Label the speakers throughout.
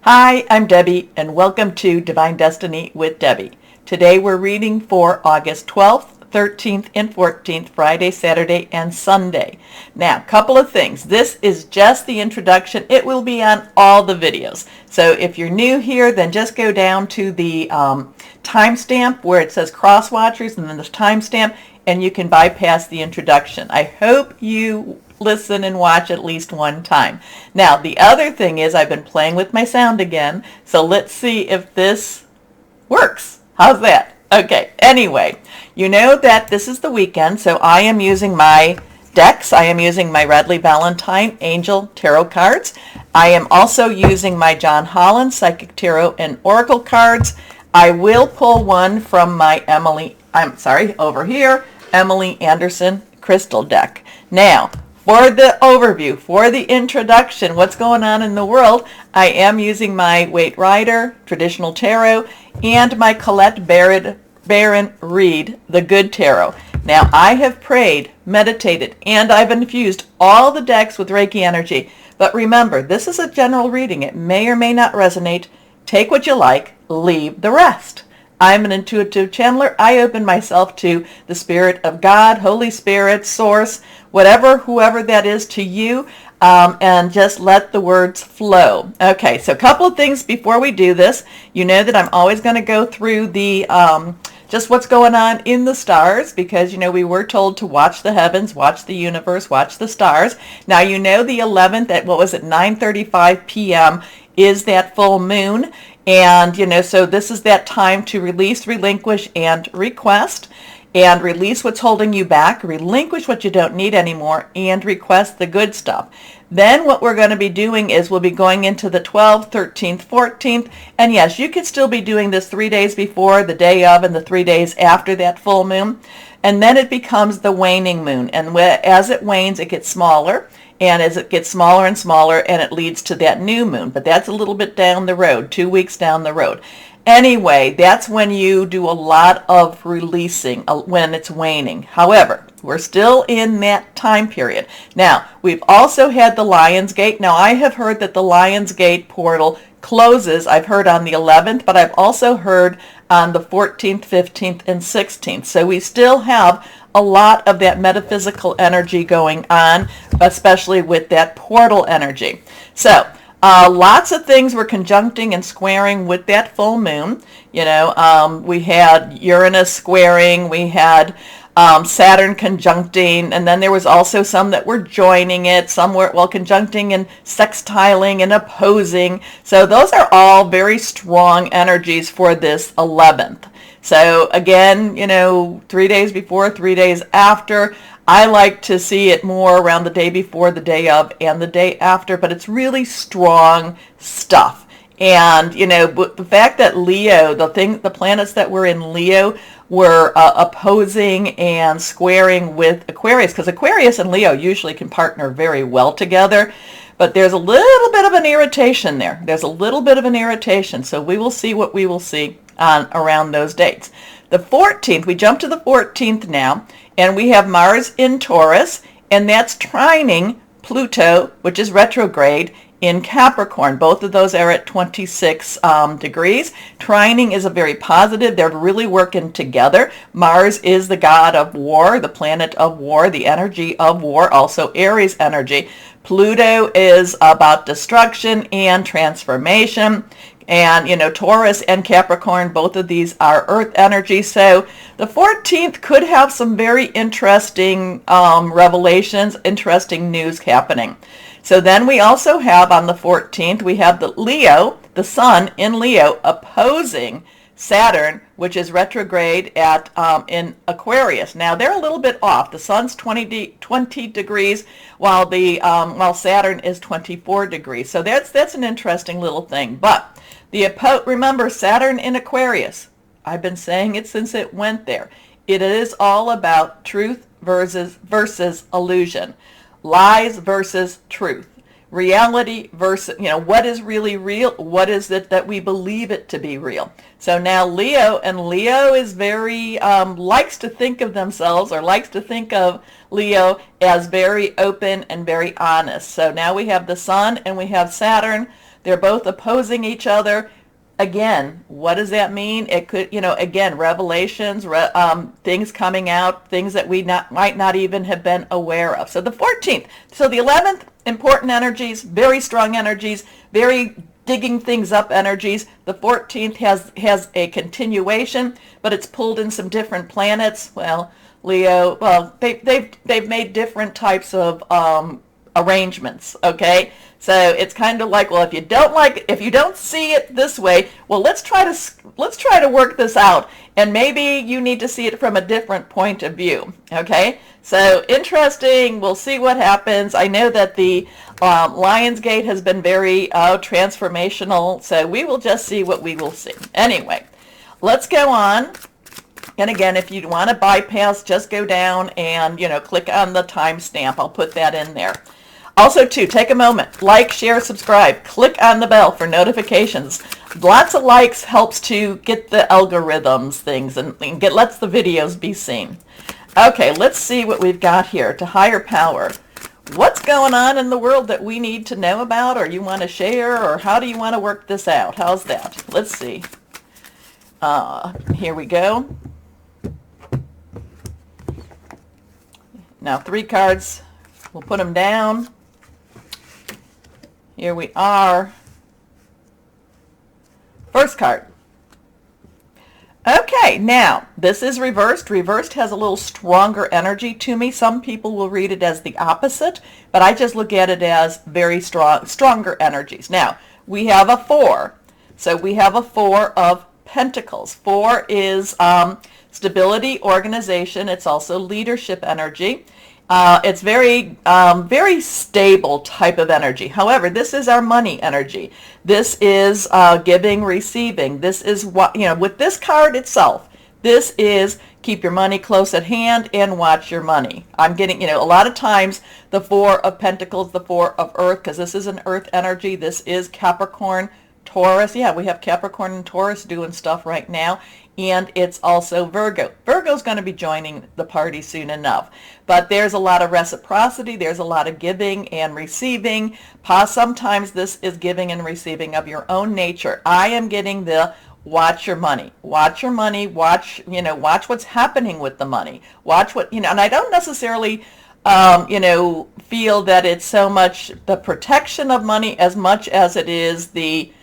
Speaker 1: Hi, I'm Debbie, and welcome to Divine Destiny with Debbie. Today we're reading for August 12th, 13th, and 14th, Friday, Saturday, and Sunday. Now, couple of things. This is just the introduction. It will be on all the videos. So if you're new here, then just go down to the timestamp where it says Crosswatchers, and then the timestamp, and you can bypass the introduction. I hope you listen and watch at least one time. Now, the other thing is I've been playing with my sound again, so let's see if this works. How's that? Okay, anyway, you know that this is the weekend, so I am using my decks. I am using my Radley Valentine Angel Tarot cards. I am also using my John Holland Psychic Tarot and Oracle cards. I will pull one from my over here, Emily Anderson Crystal deck. Now, for the overview, for the introduction, what's going on in the world, I am using my Waite Rider Traditional Tarot and my Colette Baron Reed The Good Tarot. Now, I have prayed, meditated, and I've infused all the decks with Reiki energy. But remember, this is a general reading. It may or may not resonate. Take what you like, leave the rest. I'm an intuitive channeler. I open myself to the Spirit of God, Holy Spirit, Source, whoever that is to you, and just let the words flow. Okay, so a couple of things before we do this. You know that I'm always going to go through the just what's going on in the stars, because, you know, we were told to watch the heavens, watch the universe, watch the stars. Now, you know the 11th at, 9:35 p.m. is that full moon. And, you know, so this is that time to release, relinquish, and request. And release what's holding you back, relinquish what you don't need anymore, and request the good stuff. Then what we're going to be doing is we'll be going into the 12th, 13th, 14th. And yes, you could still be doing this 3 days before, the day of, and the 3 days after that full moon. And then it becomes the waning moon. And as it wanes, it gets smaller. And as it gets smaller and smaller, and it leads to that new moon. But that's a little bit down the road, 2 weeks down the road. Anyway, that's when you do a lot of releasing, when it's waning. However, we're still in that time period. Now, we've also had the Lion's Gate. Now, I have heard that the Lion's Gate portal closes. I've heard on the 11th, but I've also heard on the 14th, 15th, and 16th. So we still have a lot of that metaphysical energy going on, especially with that portal energy. So, lots of things were conjuncting and squaring with that full moon. You know, we had Uranus squaring, we had Saturn conjuncting, and then there was also some that were joining it, some were, conjuncting and sextiling and opposing. So those are all very strong energies for this 11th. So again, you know, 3 days before, 3 days after. I like to see it more around the day before, the day of, and the day after, but it's really strong stuff. And, you know, the fact that Leo, the planets that were in Leo were opposing and squaring with Aquarius, because Aquarius and Leo usually can partner very well together. But there's a little bit of an irritation there. There's a little bit of an irritation. So we will see what we will see around those dates. The 14th, we jump to the 14th now, and we have Mars in Taurus, and that's trining Pluto, which is retrograde, in Capricorn. Both of those are at 26 degrees. Trining is a very positive. They're really working together. Mars is the god of war, the planet of war, the energy of war, also Aries energy. Pluto is about destruction and transformation. And, you know, Taurus and Capricorn, both of these are earth energy. So the 14th could have some very interesting revelations, interesting news happening. So then we also have on the 14th, we have the Leo, the sun in Leo, opposing Saturn, which is retrograde at in Aquarius. Now they're a little bit off. The sun's 20 degrees, while Saturn is 24 degrees. So that's an interesting little thing. But remember, Saturn in Aquarius, I've been saying it since it went there. It is all about truth versus illusion, lies versus truth, reality versus, you know, what is really real, what is it that we believe it to be real. So now Leo is very, likes to think of themselves, or likes to think of Leo as very open and very honest. So now we have the sun and we have Saturn. They're both opposing each other. Again, what does that mean? It could, again, revelations, things coming out, things that we might not even have been aware of. So the 14th, so the 11th, important energies, very strong energies, very digging things up energies. The 14th has a continuation, but it's pulled in some different planets. Well, Leo, well, they've made different types of arrangements, okay? So it's kind of like, well, if you don't see it this way, well, let's try to work this out, and maybe you need to see it from a different point of view, okay? So interesting. We'll see what happens. I know that the Lionsgate has been very transformational, so we will just see what we will see. Anyway, let's go on. And again, if you want to bypass, just go down and, click on the timestamp. I'll put that in there. Also, too, take a moment, like, share, subscribe, click on the bell for notifications. Lots of likes helps to get the algorithms things and lets the videos be seen. Okay, let's see what we've got here. To higher power. What's going on in the world that we need to know about, or you want to share, or how do you want to work this out? How's that? Let's see. Here we go. Now 3 cards. We'll put them down. Here we are. First card. Okay, now this is reversed. Reversed has a little stronger energy to me. Some people will read it as the opposite, but I just look at it as very stronger energies. Now, we have a 4. So we have a 4 of Pentacles. 4 is stability, organization. It's also leadership energy. It's very stable type of energy. However, this is our money energy. This is giving, receiving. This is what, with this card itself, this is keep your money close at hand and watch your money. I'm getting, a lot of times the 4 of Pentacles, the 4 of Earth, because this is an Earth energy. This is Capricorn, Taurus. Yeah, we have Capricorn and Taurus doing stuff right now. And it's also Virgo. Virgo's going to be joining the party soon enough. But there's a lot of reciprocity. There's a lot of giving and receiving. Sometimes this is giving and receiving of your own nature. I am getting the watch your money. Watch your money. Watch what's happening with the money. Watch what, and I don't necessarily, feel that it's so much the protection of money as much as it is the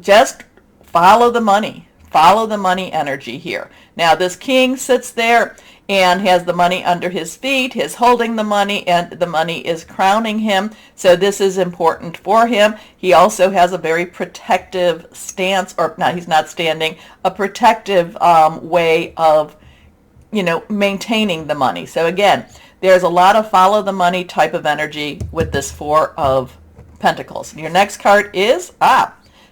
Speaker 1: just follow the money. Follow the money energy here. Now this king sits there and has the money under his feet. He's holding the money and the money is crowning him. So this is important for him. He also has a very protective stance, or no, he's not standing, a protective way of, maintaining the money. So again, there's a lot of follow the money type of energy with this 4 of Pentacles. Your next card is,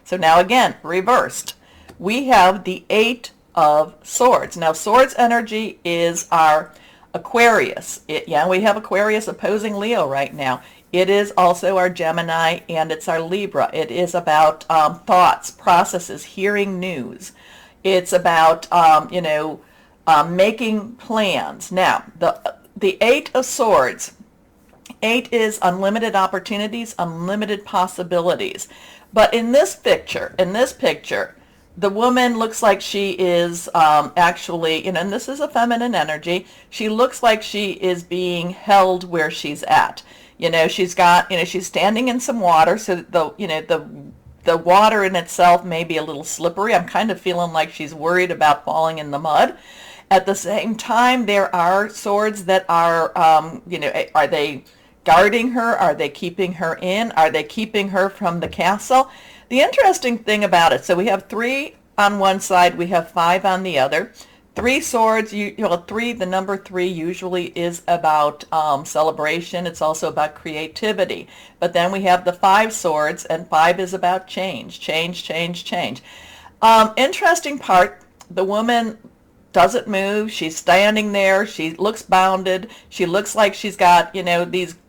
Speaker 1: so now again, reversed. We have the 8 of Swords. Now, Swords energy is our Aquarius. We have Aquarius opposing Leo right now. It is also our Gemini, and it's our Libra. It is about thoughts, processes, hearing news. It's about, making plans. Now, the 8 of Swords. 8 is unlimited opportunities, unlimited possibilities. But in this picture, the woman looks like she is actually, and this is a feminine energy, she looks like she is being held where she's at. She's got, she's standing in some water, so the water in itself may be a little slippery. I'm kind of feeling like she's worried about falling in the mud. At the same time, there are swords that are, are they guarding her? Are they keeping her in? Are they keeping her from the castle? The interesting thing about it, so we have 3 on one side, we have 5 on the other. 3 swords, the number 3 usually is about celebration. It's also about creativity. But then we have the 5 swords, and 5 is about change. Interesting part, the woman doesn't move. She's standing there. She looks bounded. She looks like she's got,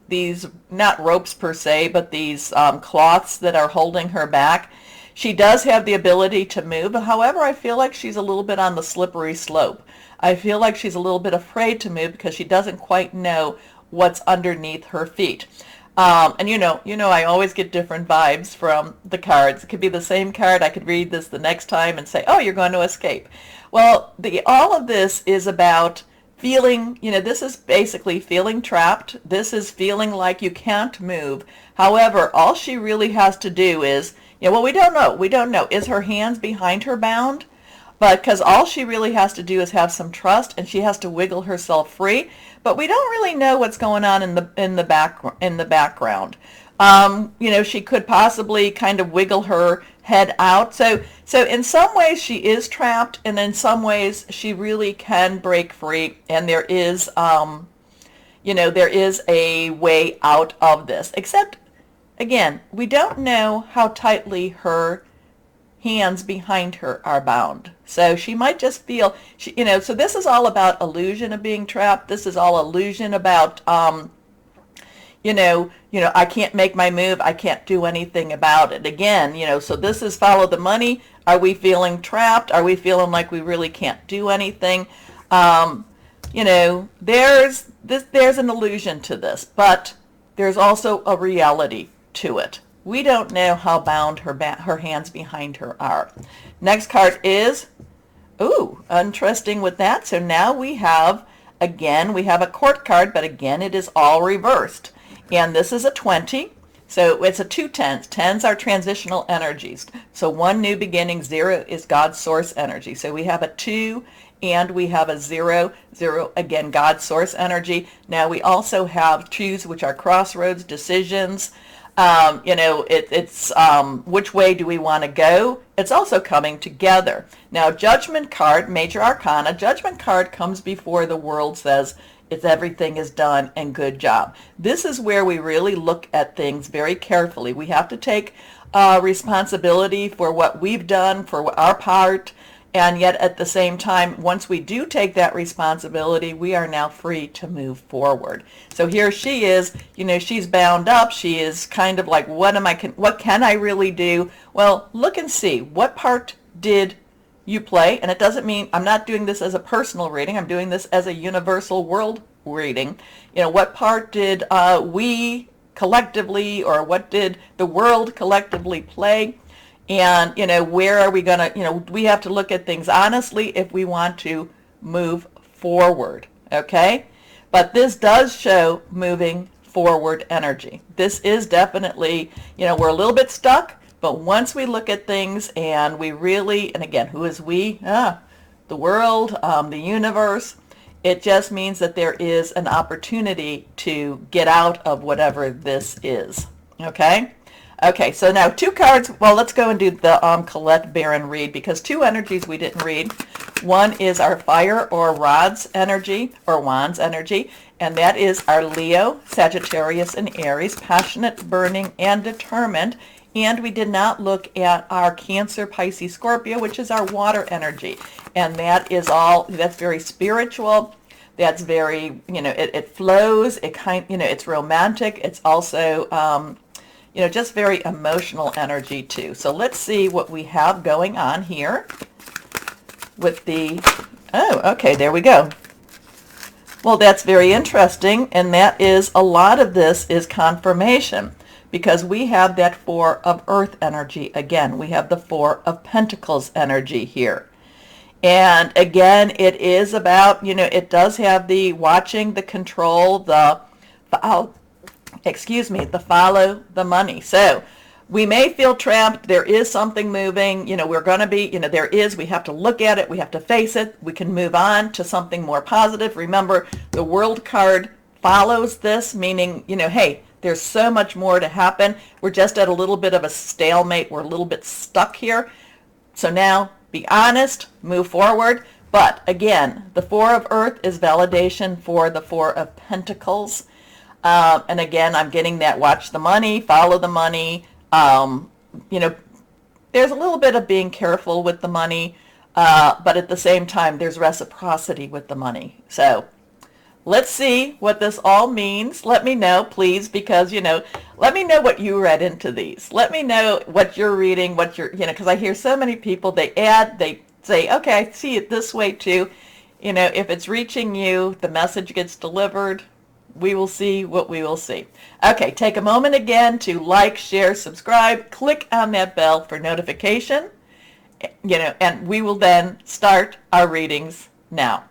Speaker 1: these not ropes per se, but these cloths that are holding her back. She does have the ability to move. However, I feel like she's a little bit on the slippery slope. I feel like she's a little bit afraid to move because she doesn't quite know what's underneath her feet. And I always get different vibes from the cards. It could be the same card. I could read this the next time and say, oh, you're going to escape. Well, all of this is about feeling, this is basically feeling trapped. This is feeling like you can't move. However, all she really has to do is, well, we don't know. We don't know. Is her hands behind her bound? But because all she really has to do is have some trust, and she has to wiggle herself free. But we don't really know what's going on in the background. She could possibly kind of wiggle her head out. So in some ways she is trapped, and in some ways she really can break free. And there is, there is a way out of this. Except, again, we don't know how tightly her hands behind her are bound. So she might just feel, so this is all about illusion of being trapped. This is all illusion about, I can't make my move. I can't do anything about it. Again, so this is follow the money. Are we feeling trapped? Are we feeling like we really can't do anything? There's an illusion to this, but there's also a reality to it. We don't know how bound her hands behind her are. Next card is, interesting with that. So now we have a court card, but again, it is all reversed. And this is a 20. So it's a 2 tens. Tens are transitional energies. So 1 new beginning, 0 is God's source energy. So we have a 2 and we have a 0. 0, again, God's source energy. Now we also have 2s, which are crossroads, decisions. It's which way do we want to go? It's also coming together. Now, Judgment card, Major Arcana, Judgment card comes before the world says everything is done and good job. This is where we really look at things very carefully. We have to take responsibility for what we've done, for our part. And yet at the same time, once we do take that responsibility, we are now free to move forward. So here she is, she's bound up. She is kind of like, what can I really do? Well, look and see, what part did you play? And it doesn't mean, I'm not doing this as a personal reading. I'm doing this as a universal world reading. What part did we collectively, or what did the world collectively play? And, where are we going to, we have to look at things honestly if we want to move forward, okay? But this does show moving forward energy. This is definitely, we're a little bit stuck, but once we look at things and we really, and again, who is we? The world, the universe. It just means that there is an opportunity to get out of whatever this is, okay? Okay, so now 2 cards. Well, let's go and do the Colette Baron read, because 2 energies we didn't read. One is our fire or rods energy, or wands energy, and that is our Leo, Sagittarius, and Aries, passionate, burning, and determined. And we did not look at our Cancer, Pisces, Scorpio, which is our water energy. And that is that's very spiritual. That's very, it flows. It's romantic. It's also, just very emotional energy too. So let's see what we have going on here with okay, there we go. Well, that's very interesting, and that is, a lot of this is confirmation, because we have that 4 of earth energy again. We have the 4 of pentacles energy here. And again, it is about, it does have the watching, the control, the follow the money. So we may feel trapped. There is something moving. We're going to be, we have to look at it. We have to face it. We can move on to something more positive. Remember, the World card follows this, meaning, hey, there's so much more to happen. We're just at a little bit of a stalemate. We're a little bit stuck here. So now be honest, move forward. But again, the 4 of earth is validation for the 4 of pentacles. And again, I'm getting that watch the money, follow the money. There's a little bit of being careful with the money, but at the same time, there's reciprocity with the money. So let's see what this all means. Let me know, please, because, let me know what you read into these. Let me know what you're reading, because I hear so many people, they say, okay, I see it this way too. If it's reaching you, the message gets delivered. we will see what we will see. Okay, take a moment again to like, share, subscribe, click on that bell for notification, and we will then start our readings now.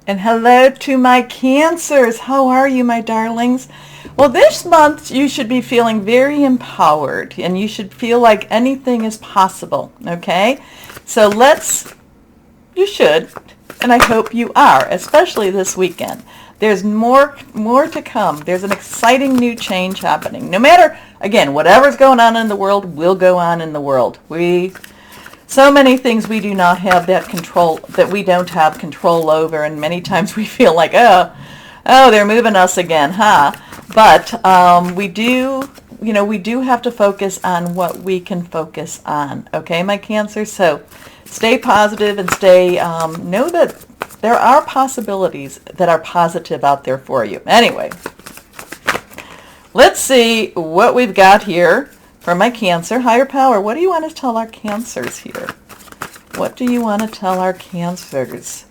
Speaker 1: And hello to my Cancers. How are you, my darlings? Well, this month you should be feeling very empowered, and you should feel like anything is possible, okay? So you should, and I hope you are, especially this weekend. There's more to come. There's an exciting new change happening. No matter, again, whatever's going on in the world will go on in the world. So many things we do not have that we don't have control over, and many times we feel like, oh, they're moving us again, huh? But we do have to focus on what we can focus on, okay, my Cancer? So stay positive and know that there are possibilities that are positive out there for you. Anyway, let's see what we've got here for my Cancer. Higher power, what do you want to tell our Cancers here? What do you want to tell our Cancers?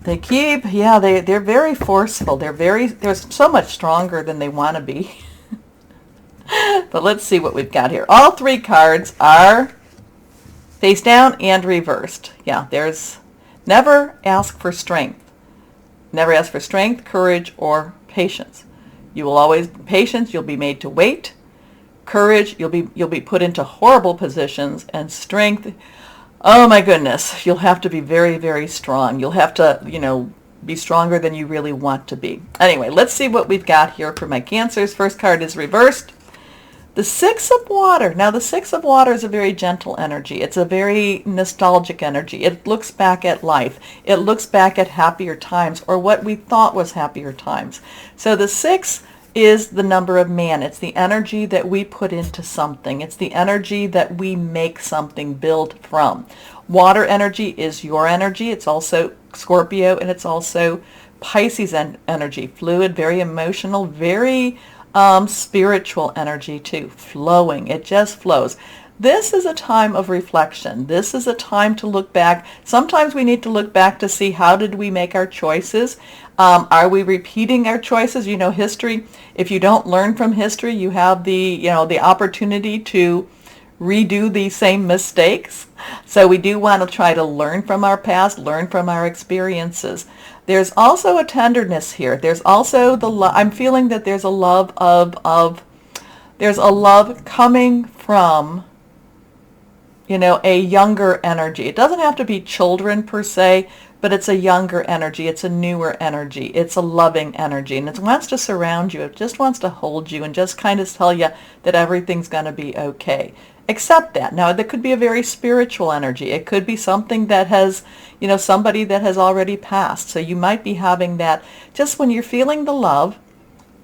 Speaker 1: They're very forceful. They're so much stronger than they want to be. But let's see what we've got here. All three cards are face down and reversed. Yeah, there's never ask for strength. Never ask for strength, courage, or patience. Patience, you'll be made to wait. Courage, you'll be put into horrible positions. And strength, oh my goodness, you'll have to be very, very strong. You'll have to, be stronger than you really want to be. Anyway, let's see what we've got here for my Cancers. First card is reversed. The Six of Water. Now, the Six of Water is a very gentle energy. It's a very nostalgic energy. It looks back at life. It looks back at happier times, or what we thought was happier times. So the Six is the number of man. It's the energy that we put into something. It's the energy that we make something build from. Water energy is your energy. It's also Scorpio, and it's also Pisces energy. Fluid, very emotional, very spiritual energy too, flowing. It just flows. This is a time of reflection. This is a time to look back. Sometimes we need to look back to see how did we make our choices. Are we repeating our choices? History, if you don't learn from history, you have the opportunity to redo the same mistakes. So we do want to try to learn from our past, learn from our experiences. There's also a tenderness here. There's also I'm feeling that there's a love there's a love coming from, a younger energy. It doesn't have to be children per se, but it's a younger energy. It's a newer energy. It's a loving energy. And it wants to surround you. It just wants to hold you and just kind of tell you that everything's going to be okay. Accept that. Now, that could be a very spiritual energy. It could be something that has, somebody that has already passed. So you might be having that. Just when you're feeling the love,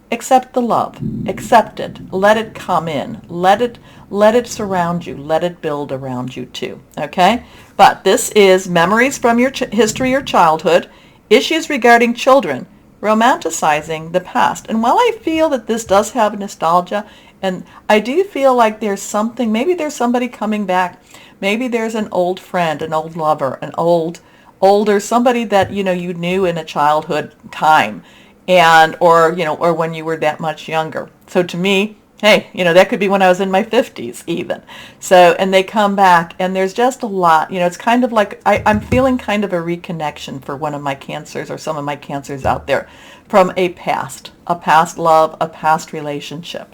Speaker 1: accept the love. Accept it. Let it come in. Let it surround you. Let it build around you too. Okay? But this is memories from your history or childhood, issues regarding children, romanticizing the past. And while I feel that this does have nostalgia, and I do feel like there's something, maybe there's somebody coming back. Maybe there's an old friend, an old lover, an older, somebody that, you knew in a childhood time, or when you were that much younger. So to me, hey, that could be when I was in my 50s even. So, and they come back, and there's just a lot, it's kind of like, I'm feeling kind of a reconnection for one of my Cancers, or some of my Cancers out there, from a past love, a past relationship.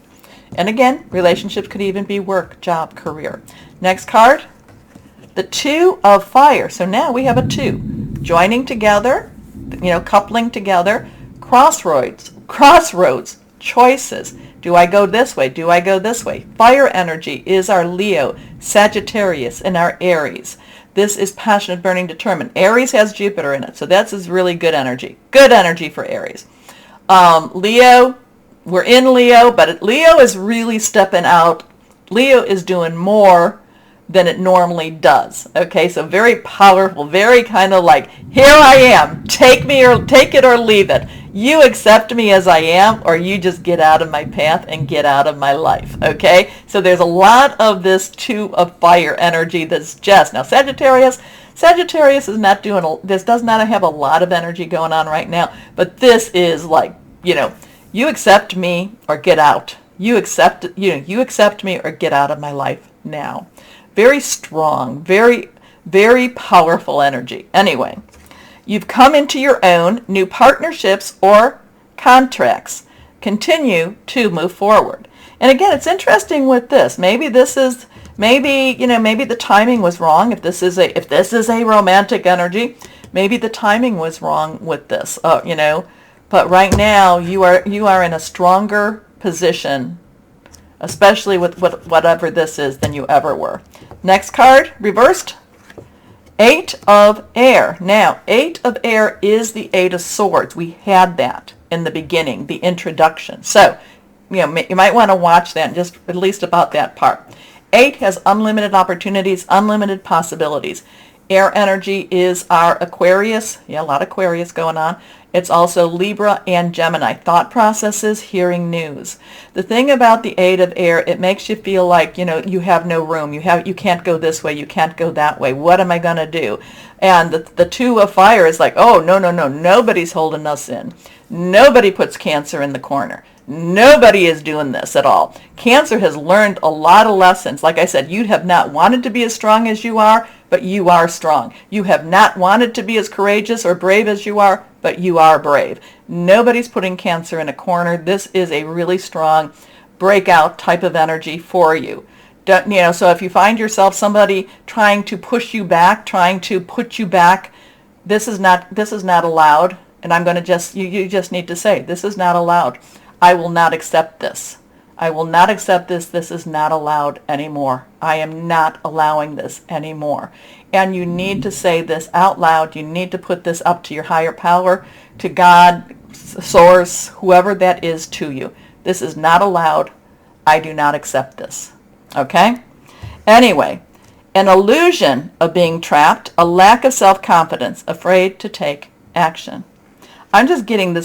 Speaker 1: And again, relationships could even be work, job, career. Next card, the Two of Fire. So now we have a two. Joining together, coupling together, crossroads, choices. Do I go this way? Do I go this way? Fire energy is our Leo, Sagittarius, and our Aries. This is passionate, burning, determined. Aries has Jupiter in it, so that's really good energy. Good energy for Aries. Leo, we're in Leo, but Leo is really stepping out. Leo is doing more than it normally does. Okay, so very powerful, very kind of like, here I am, take it or leave it. You accept me as I am, or you just get out of my path and get out of my life. Okay, so there's a lot of this Two of Fire energy that's just, now Sagittarius Sagittarius is not doing, this does not have a lot of energy going on right now, but this is like, you accept me or get out. You accept me or get out of my life now. Very strong, very, very powerful energy. Anyway, you've come into your own new partnerships or contracts. Continue to move forward. And again, it's interesting with this. Maybe the timing was wrong. If this is a romantic energy, maybe the timing was wrong with this. But right now you are in a stronger position, especially with whatever this is, than you ever were. Next card, reversed. 8 of Air. Now, 8 of Air is the 8 of Swords. We had that in the beginning, the introduction. So, you might want to watch that, just at least about that part. 8 has unlimited opportunities, unlimited possibilities. Air energy is our Aquarius. Yeah, a lot of Aquarius going on. It's also Libra and Gemini. Thought processes, hearing news. The thing about the 8 of Air, it makes you feel like, you have no room. You can't go this way. You can't go that way. What am I going to do? And the 2 of Fire is like, oh, no. Nobody's holding us in. Nobody puts Cancer in the corner. Nobody is doing this at all. Cancer has learned a lot of lessons. Like I said, you have not wanted to be as strong as you are, but you are strong. You have not wanted to be as courageous or brave as you are, but you are brave. Nobody's putting Cancer in a corner. This is a really strong breakout type of energy for you. So if you find yourself somebody trying to push you back, trying to put you back, this is not allowed. And I'm going to you just need to say, this is not allowed. I will not accept this. I will not accept this. This is not allowed anymore. I am not allowing this anymore. And you need to say this out loud. You need to put this up to your higher power, to God, Source, whoever that is to you. This is not allowed. I do not accept this. Okay? Anyway, an illusion of being trapped, a lack of self-confidence, afraid to take action. I'm just getting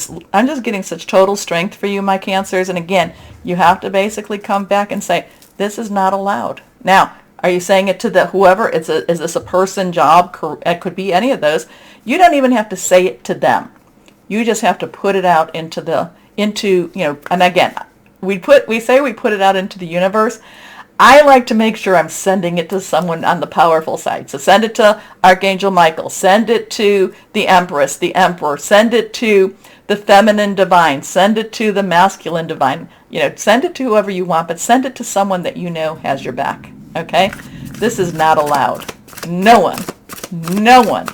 Speaker 1: such total strength for you, my Cancers. And again, you have to basically come back and say, this is not allowed. Now, are you saying it to the whoever? Is this a person, job? It could be any of those. You don't even have to say it to them. You just have to put it out into and again, we put it out into the universe. I like to make sure I'm sending it to someone on the powerful side. So send it to Archangel Michael. Send it to the Empress, the Emperor. Send it to the feminine divine. Send it to the masculine divine. Send it to whoever you want, but send it to someone that you know has your back. Okay? This is not allowed. No one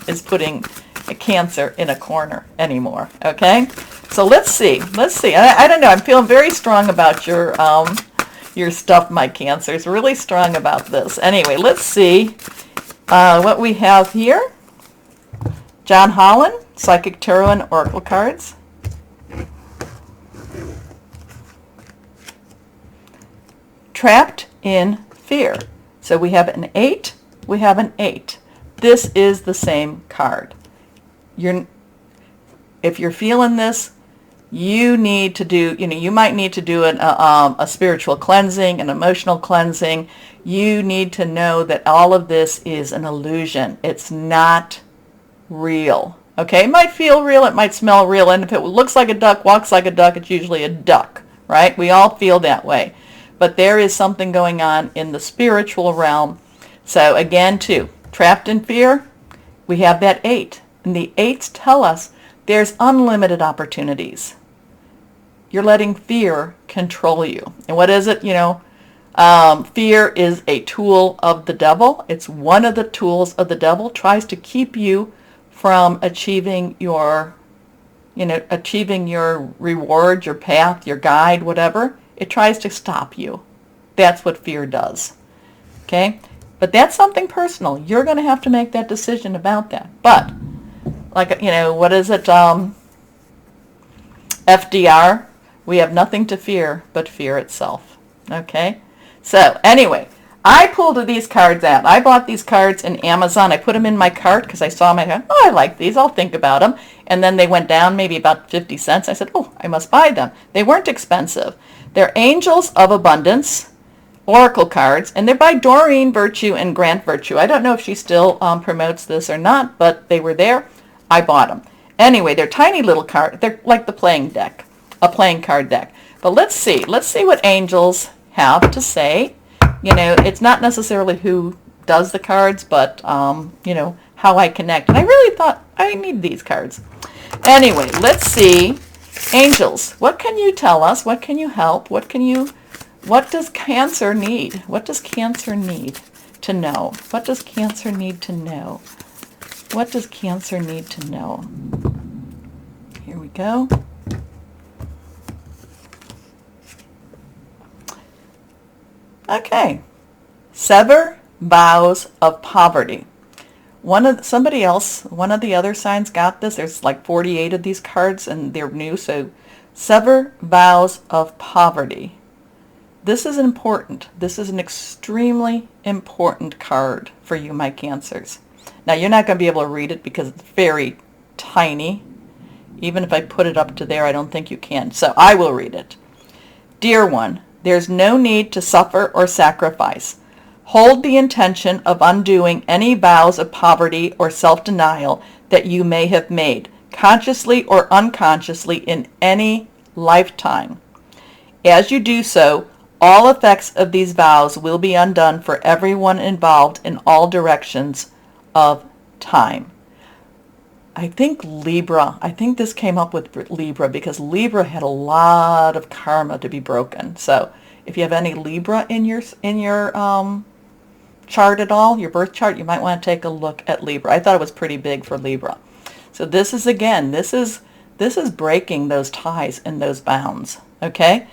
Speaker 1: is putting a Cancer in a corner anymore. Okay? So let's see. I don't know. I'm feeling very strong about your stuff, my Cancers. Really strong about this. Anyway, let's see what we have here. John Holland, Psychic Tarot and Oracle cards. Trapped in fear. So we have an 8. We have an 8. This is the same card. If you're feeling this, you need to do, you might need to do a spiritual cleansing, an emotional cleansing. You need to know that all of this is an illusion. It's not real. Okay? It might feel real. It might smell real. And if it looks like a duck, walks like a duck, it's usually a duck. Right? We all feel that way. But there is something going on in the spiritual realm. So again, too, trapped in fear, we have that 8. And the 8s tell us there's unlimited opportunities. You're letting fear control you. And what is it? Fear is a tool of the devil. It's one of the tools of the devil. Tries to keep you from achieving your reward, your path, your guide, whatever. It tries to stop you. That's what fear does. Okay? But that's something personal. You're going to have to make that decision about that. But, what is it? FDR. We have nothing to fear but fear itself. Okay? So, anyway, I pulled these cards out. I bought these cards in Amazon. I put them in my cart because I saw them. I like these. I'll think about them. And then they went down maybe about 50 cents. I said, I must buy them. They weren't expensive. They're Angels of Abundance, oracle cards, and they're by Doreen Virtue and Grant Virtue. I don't know if she still promotes this or not, but they were there. I bought them. Anyway, they're tiny little cards. They're like the playing deck, a playing card deck. But let's see what angels have to say. You know, it's not necessarily who does the cards, but, you know, how I connect. And I really thought I need these cards. Anyway, let's see. Angels, what can you tell us? What can you help? What does Cancer need? What does Cancer need to know? What does Cancer need to know? What does Cancer need to know? Here we go. Okay. Sever vows of poverty. One of the other signs got this. There's like 48 of these cards and they're new. So sever vows of poverty. This is important. This is an extremely important card for you, my Cancers. Now, you're not going to be able to read it because it's very tiny. Even if I put it up to there, I don't think you can. So I will read it. Dear one, there's no need to suffer or sacrifice. Hold the intention of undoing any vows of poverty or self-denial that you may have made, consciously or unconsciously, in any lifetime. As you do so, all effects of these vows will be undone for everyone involved in all directions of time. I think Libra, I think this came up with Libra because Libra had a lot of karma to be broken. So if you have any Libra in your chart at all, your birth chart, you might want to take a look at Libra. I thought it was pretty big for Libra. So this is, again, this is breaking those ties and those bounds, okay?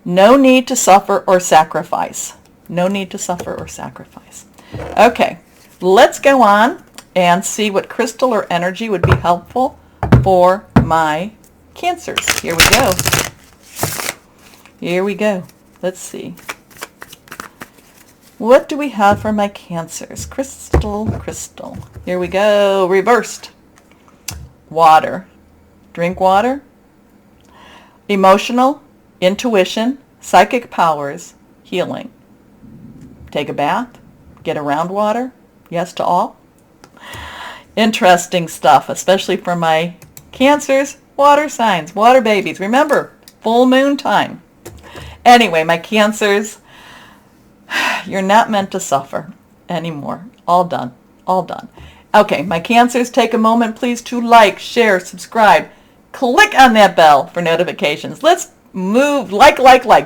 Speaker 1: No need to suffer or sacrifice. No need to suffer or sacrifice. Okay, let's go on and see what crystal or energy would be helpful for my Cancers. Here we go. Here we go. Let's see. What do we have for my Cancers? Crystal. Here we go. Reversed. Water. Drink water. Emotional, intuition, psychic powers, healing. Take a bath. Get around water. Yes to all. Interesting stuff, especially for my Cancers, water signs, water babies. Remember, full moon time. Anyway, my Cancers, you're not meant to suffer anymore. All done. All done. Okay, my Cancers, take a moment, please, to like, share, subscribe. Click on that bell for notifications. Let's move, like.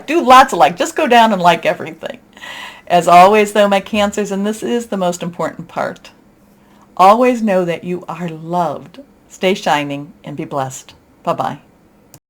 Speaker 1: Do lots of like. Just go down and like everything. As always, though, my Cancers, and this is the most important part, always know that you are loved. Stay shining and be blessed. Bye-bye.